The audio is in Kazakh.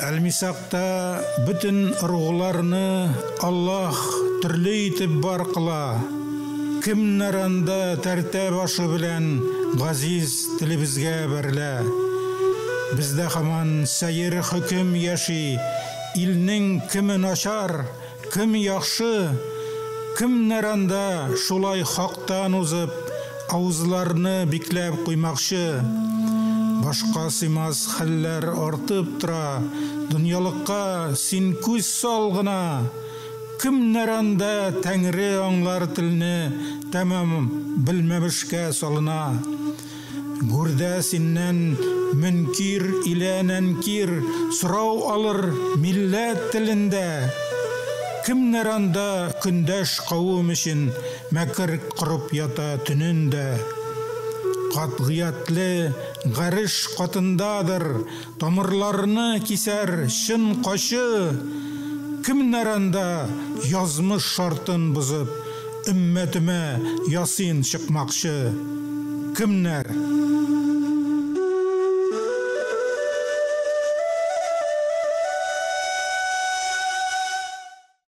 Әлмисақта бүтін ұрғыларны Аллах түрлі етіп бар қыла. Кім наранда тәртә башы білән ғазиз тілібізге бәрлә. Бізді қаман сәйір хүкім яши, илнің кімі нашар, кім яқшы, кім наранда шулай хақтан ұзып, аузларны бикләп қоймақшы. Башқа сыймас хәлләр артып тұра, дүниялыққа син күз салғына. Кім наранда тәңірі аңлар тілні тәмам білмәмішке салына. Гүрдә синнән мүнкир иләнән кир, сұрау алыр милләт тілінде. Кім наранда күндәш қауым үшін мәкір құрып ята түнінде. Қатғиятлы ғарыш қатындадыр, тамырларны кисәр шын қашы. Кім наранда язмыш шартын бұзып, үмметіме ясин шықмақшы. Кімнәр